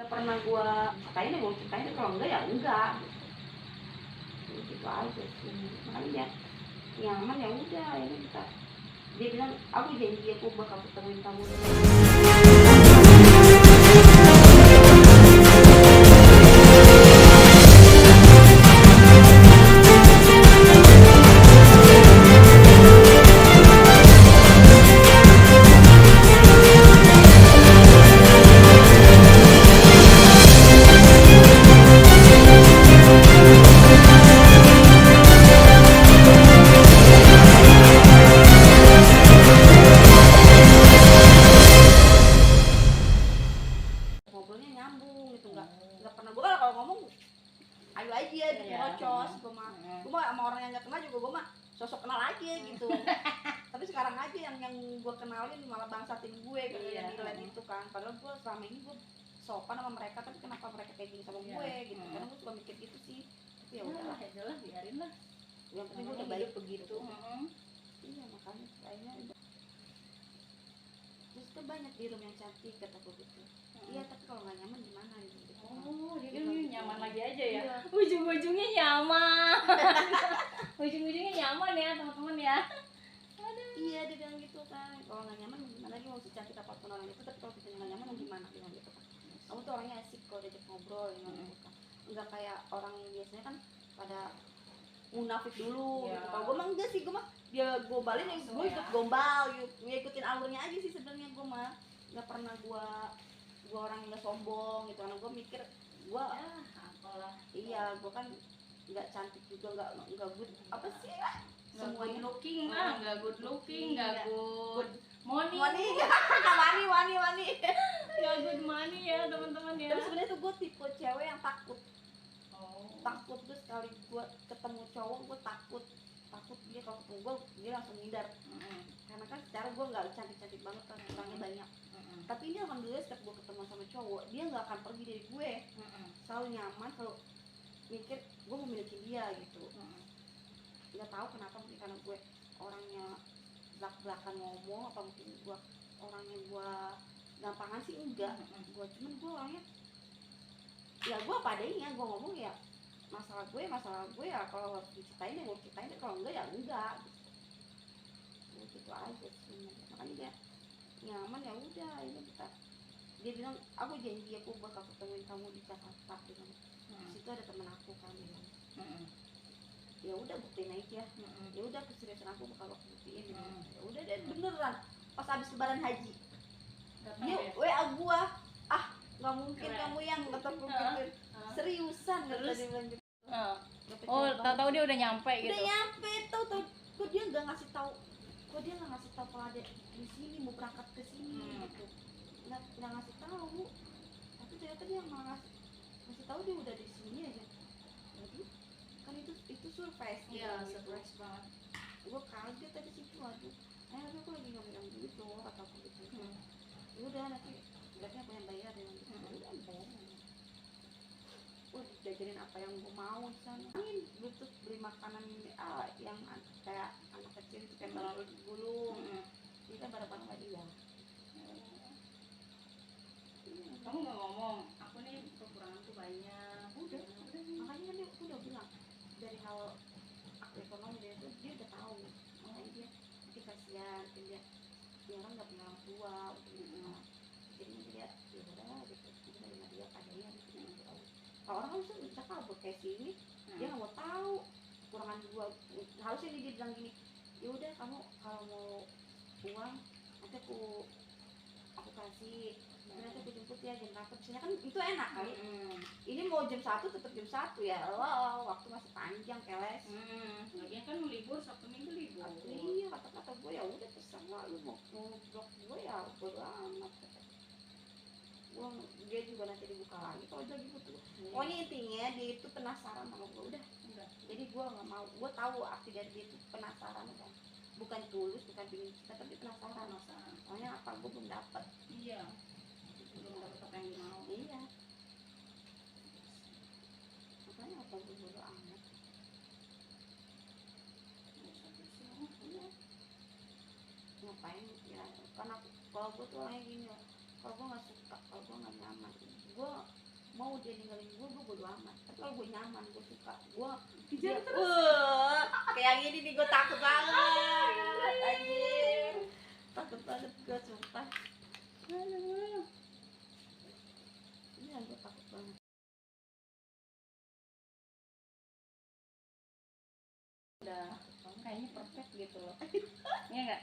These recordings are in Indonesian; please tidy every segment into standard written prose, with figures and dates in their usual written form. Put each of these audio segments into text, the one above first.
Nggak pernah gua ceritain, mau ceritain, kalau enggak ya enggak gitu aja sih. Makanya dia nyaman, ya udah ini kita, dia bilang aku janji aku bakal ketemuin kamu. Ngobrolnya nyambung gitu, nggak pernah gua kalau ngomong ayo aja gitu, ngocos. Gua mah sama orang yang nggak kenal juga gua mah sosok kenal aja gitu. Tapi sekarang aja yang gua kenalin malah bangsatin gue gitu, yang nilai itu kan, padahal gua selama ini gua sopan sama mereka, tapi kenapa mereka kayak gini sama gue gitu. Karena gua suka mikir gitu sih, tapi ya udahlah, biarin lah, yang penting gua udah baik begitu. Iya, makanya kayaknya terus tuh banyak di room yang cantik kata gue gitu. Iya, tapi kalau nggak nyaman gimana gitu. Oh, dia kan nyaman lagi aja ya. Iya. Ujung-ujungnya nyaman. Ujung-ujungnya nyaman ya teman-teman ya. Iya, dia bilang gitu kan, kalau nggak nyaman gimana lagi, mau secantik apapun orang itu, tapi kalau kita nggak nyaman gimana, bilang gitu kan. Kamu tuh orangnya asik kalau diajak ngobrol gitu kan, nggak kayak orang biasanya kan pada munafik dulu gitu. Kalau gue mah enggak sih, gue mah dia gombalin yang gue ikut gombal gitu, gue ikutin alurnya aja sih sebenarnya. Gue mah nggak pernah gue orang yang nggak sombong gitu, karena gue mikir gue iya, gue kan nggak cantik juga, nggak good apa sih lah, Semua semuanya looking lah, nggak good looking, nggak good money, wani nggak good money ya teman-teman ya. tapi sebenarnya tuh gue tipe cewek yang takut tuh, sekali gue ketemu cowok gue takut dia kalau ketemu gue dia langsung ngindar. Karena kan secara gue nggak cantik banget kan, kurangnya banyak. Tapi ini alhamdulillah setiap gue ketemu sama cowok dia nggak akan pergi dari gue, selalu nyaman, selalu mikir gue memiliki dia gitu. Nggak tahu kenapa, mungkin karena gue orangnya belak-belakan ngomong, apa mungkin gue orangnya gue gampangan sih, enggak. Gue orangnya ya gue apa adanya, gue ngomong ya masalah gue ya, kalau harus diceritain ya gue ceritain, kalau enggak ya enggak gitu aja sih. Makanya dia nyaman, ya udah ini kita, dia bilang aku janji aku bakal ketemuin kamu di Jakarta gitu. Situ ada temen aku kan bilang ya udah buktiin aja, ya udah keseriusan aku bakal buktiin gitu. Ya udah deh, beneran pas habis lebaran haji dia WA gua, nggak mungkin kamu yang kata gue gitu, seriusan kata dia bilang gitu. Oh, tahu-tahu dia udah nyampe gitu. Udah nyampe, tahu kok dia nggak ngasih tahu kalau ada di sini mau berangkat ke sini gitu, nggak ngasih tahu. Tapi ternyata dia malah ngasih tahu dia udah di sini aja. Jadi kan itu surprise. Iya, surprise banget. Gue kaget tadi situ, aduh tapi aku lagi nggak bilang gitu kata aku gitu. Udah nanti berarti aku yang bayar ya gitu. Udah bayar. Diajarin apa yang gue mau di sana. Butuh beli makanan yang kayak anak kecil itu kayak melalui gulung. Kita bareng-bareng lagi ya. Kamu nggak ngomong, aku nih kekurangan tuh banyak. Udah. Makanya kan dia udah bilang dari hal aku ekonomi dia udah tahu. Makanya dia kasihan, dia orang nggak punya orang tua, jadi dia ya udah gitu, kita dengan dia padanya gitu. Kalau orang kan bisa kabur kayak sini, dia nggak mau tahu kurangan gua. Harusnya dia bilang gini, ya udah kamu kalau mau uang nanti aku kasih, nanti aku jemput ya jam berapa. Misalnya kan itu enak kali. Ini mau jam 1 tetap jam 1 ya, waktu masih panjang keles. Lagian kan libur, Sabtu Minggu libur. Iya, kata gue ya udah terserah lu mau blok gue ya bodo amat. Dia juga nanti dibuka lagi kalau lagi butuh. Pokoknya intinya dia itu penasaran sama gue, udah. Jadi gue nggak mau, gue tahu arti dari dia itu penasaran kan, bukan tulus, bukan pingin kita, tapi penasaran. Soalnya apa, gue belum dapat. Iya, belum dapat apa yang mau. Iya, makanya apa gue bodo amat. Ngapain ya, karena kalau gue tuh orangnya gini, kalau gue nggak suka, kalau gue nggak nyaman, gue mau dia ninggalin gue bodo amat. Tapi kalau gue nyaman, gue suka, gue Kejar dia, terus. kayak gini nih gue takut banget anjir, takut banget gue sumpah. Aduh. Iya gue takut banget. Udah kayaknya perfect gitu loh. Iya nggak?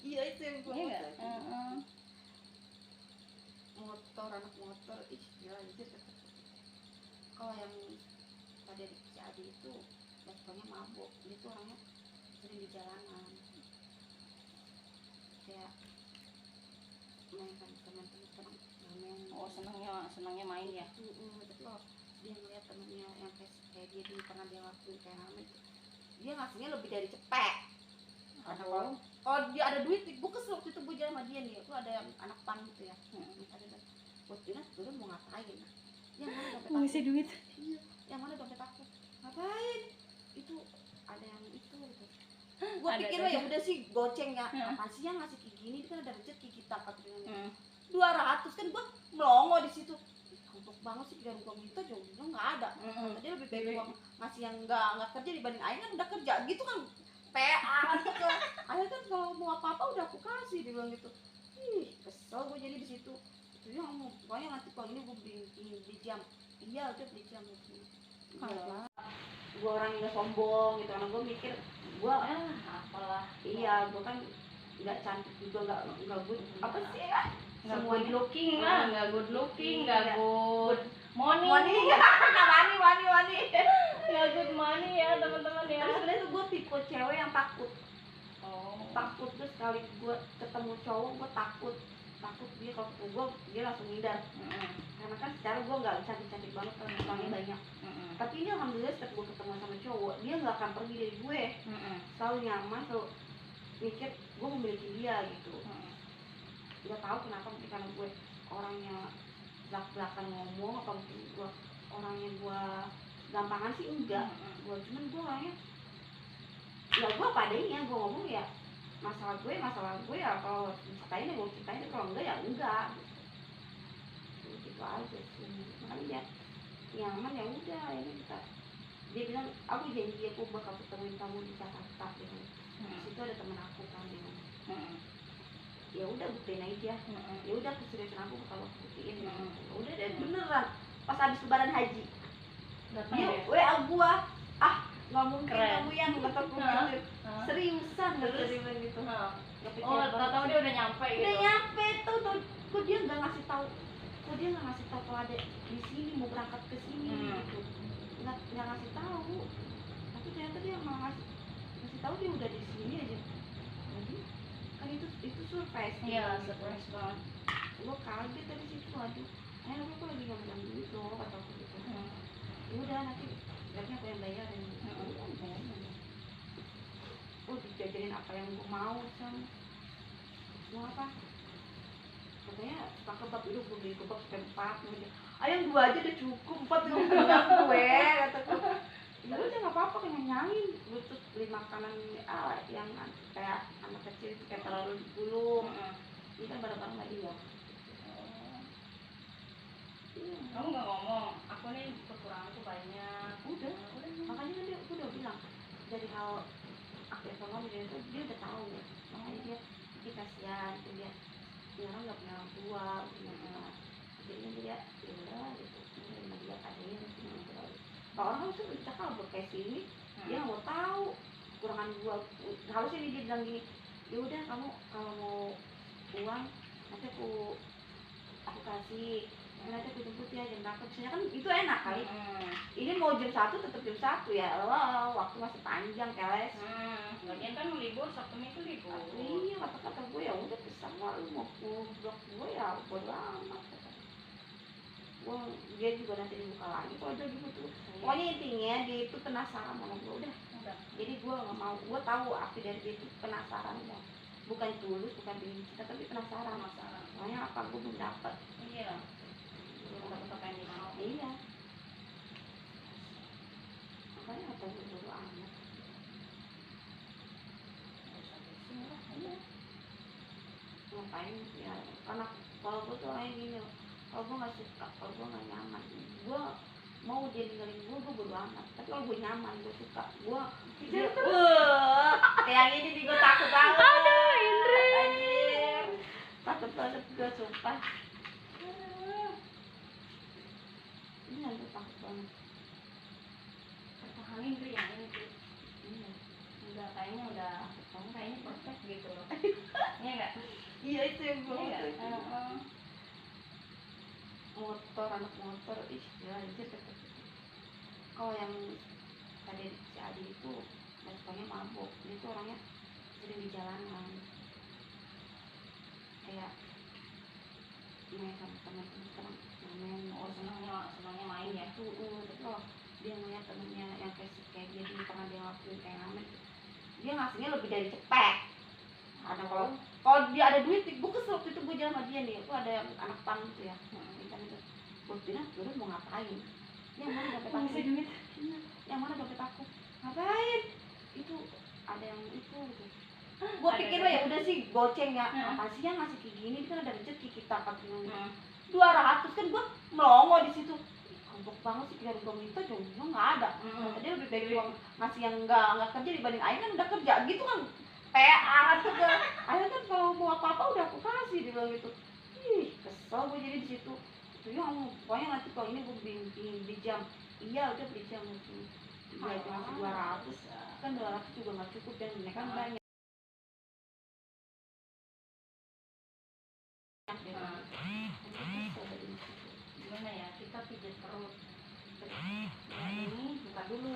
Iya itu yang gue Iya nggak? motor, anak motor, ih gila anjir. Kalau yang tadi di Ciadi itu responnya mabuk, dia tuh orangnya sering di jalanan kayak main sama teman-teman main. Oh senangnya main ya. Tapi kalau dia ngeliat temennya yang kayak dia di pernah dia lakuin kayak Hamid, dia ngasihnya lebih dari cepet. Karena kalau dia ada duit, gue kesel waktu itu gue jalan sama dia nih, itu ada yang anak pan gitu ya, ada buat dia sebenarnya mau ngapain? Yang mana dompet Mau ngisi duit? Iya, yang mana dompet aku? Ngapain? Itu ada yang itu gitu. Gue pikir ya udah sih goceng ya, apa sih yang ngasih kayak gini, kan ada rezeki kita kata dia. 200 kan gue melongo di situ. Untuk banget sih dan gue minta juga nggak ada. Dia lebih baik gue ngasih yang nggak kerja dibanding Aing kan udah kerja gitu kan. PA gitu kan. Aing kan kalau mau apa-apa udah aku kasih, dia bilang gitu. Ih kesel gue jadi di situ. Itu yang pokoknya nanti kalau ini gue beli jam. Iya udah beli jam gitu. Iya. Gue orang yang gak sombong gitu, karena gue mikir gue apalah. Iya gue kan nggak cantik juga, nggak good apa sih ya, Nggak semua good looking lah, nggak good looking, nggak good money, wani nggak good money ya teman-teman ya. tapi sebenarnya tuh gue tipe cewek yang takut tuh sekali gue ketemu cowok gue takut dia kalau ketemu gue dia langsung ngindar. Karena kan secara gue nggak cantik banget kan, orangnya banyak. Tapi ini alhamdulillah setiap gue ketemu sama cowok dia nggak akan pergi dari gue, selalu nyaman, selalu mikir gue memiliki dia gitu. Gak tahu kenapa, mungkin karena gue orangnya belak-belakan ngomong, atau mungkin gue orangnya gue gampangan sih enggak. Cuman gue orangnya ya gue apa adanya, gue ngomong ya masalah gue ya, kalau ceritain ya gue ceritain, kalau enggak ya enggak gitu aja sih. Makanya dia nyaman ya udah, ini kita, dia bilang aku janji aku bakal ketemuin kamu di Jakarta gitu. Situ ada temen aku kan yang ya udah buktiin aja. Ya udah keseriusan aku bakal buktiin. Ya udah deh beneran pas habis lebaran haji dia WA gua, nggak mungkin kamu yang ngetok gitu. Seriusan nggak gitu. Oh tahu dia udah nyampe gitu. Udah nyampe tuh kok dia nggak ngasih tahu kalau ada di sini mau berangkat ke sini gitu. Nggak ngasih tahu. Tapi ternyata dia malah ngasih tahu dia udah di sini aja. Jadi kan itu surprise. Iya surprise banget. Gue kaget dari situ, aduh aku lagi nggak bilang duit loh kata aku gitu. Udah nanti aku yang bayarin. Dijajarin apa yang gue mau sama. Mau apa? Katanya suka kebab, udah gue beli kebab sampai 4 aja. Yang 2 aja udah cukup, 4 juga kenyang gue kataku. Ya udah nggak apa-apa, kenyangin. Gue terus beli makanan yang kayak anak kecil itu kayak terlalu dulu. Ini kan barang-barang lagi ya. Kamu nggak ngomong, aku nih kekuranganku banyak. Udah. Makanya kan aku udah bilang dari hal aku ekonomi dia udah tahu. Makanya dia kasihan, dia orang nggak punya orang tua, jadi dia ya udah gitu, menerima dia adanya gitu. Kalau orang tuh kita kalau kayak sini dia nggak mau tahu kekurangan gua. Harusnya dia bilang gini, ya udah kamu kalau mau uang nanti aku kasih, nanti aku jemput ya jam berapa. Misalnya kan itu enak kali. Ini mau jam 1 tetap jam 1 ya, waktu masih panjang keles. Lagian kan libur, Sabtu Minggu libur. Iya kata gue ya udah sama lu mau blok gue ya bodo amat. Dia juga nanti dibuka lagi kalau udah gitu. Pokoknya intinya dia itu penasaran sama gue udah. Jadi gue nggak mau, gue tahu api dari dia itu penasaran ya. Bukan tulus, bukan pengen cinta, tapi penasaran. Soalnya apa gue belum dapat. Iya. Belum dapat apa yang dimau. Iya. Makanya kata gue bodo amat. Ngapain ya, karena kalau gue tuh orangnya gini loh, Kalau gue nggak suka, kalau gue nggak nyaman, gue mau dia ninggalin gue bodo amat. Tapi kalau gue nyaman, gue suka, gue dia, kayak gini nih gue takut banget. Aduh, Indri. Anjir, takut banget gue sumpah. Ini gue takut banget. Pertahanin tuh yang ini tuh. Iya. Udah kayaknya udah, kamu kayaknya perfect gitu loh. Iya nggak? Iya itu yang gue Iya nggak? maksud. Motor, anak motor, ih ya anjir. Kalau yang tadi si Adi itu responnya mabuk, dia tuh orangnya sering di jalanan, kayak main sama teman-teman, main Oh senangnya main ya. itu. Tapi kalau dia ngeliat temennya yang kayak dia di tengah dia ngelakuin kayak ngamen, dia ngasihnya lebih dari cepet. Ada kalau dia ada duit, gue kesel waktu itu gue jalan sama dia nih, itu ada anak pang gitu ya, itu gue bilang udah mau ngapain, yang mana dompet aku, duit. yang mana dompet aku, ngapain itu ada yang itu gitu. Gue pikir ya udah sih goceng ya, apa sih yang ngasih kayak gini, kan ada rezeki kita 4 triliun, 200 kan gue melongo di situ. Kompok banget sih, kira gue minta cuma nggak ada. Tadi lebih baik uang ngasih yang nggak kerja dibanding Ain kan udah kerja gitu kan. PA juga. Ain kan kalau mau apa-apa udah aku kasih, dia bilang gitu. Ih, kesel gue jadi di situ. Itu yang pokoknya nanti kalau ini gue beli jam. Iya udah beli jam itu. Iya cuma 200. Kan 200 juga nggak cukup dan mereka kan banyak. Gimana ya, kita pijat perut. Nah, ini buka dulu.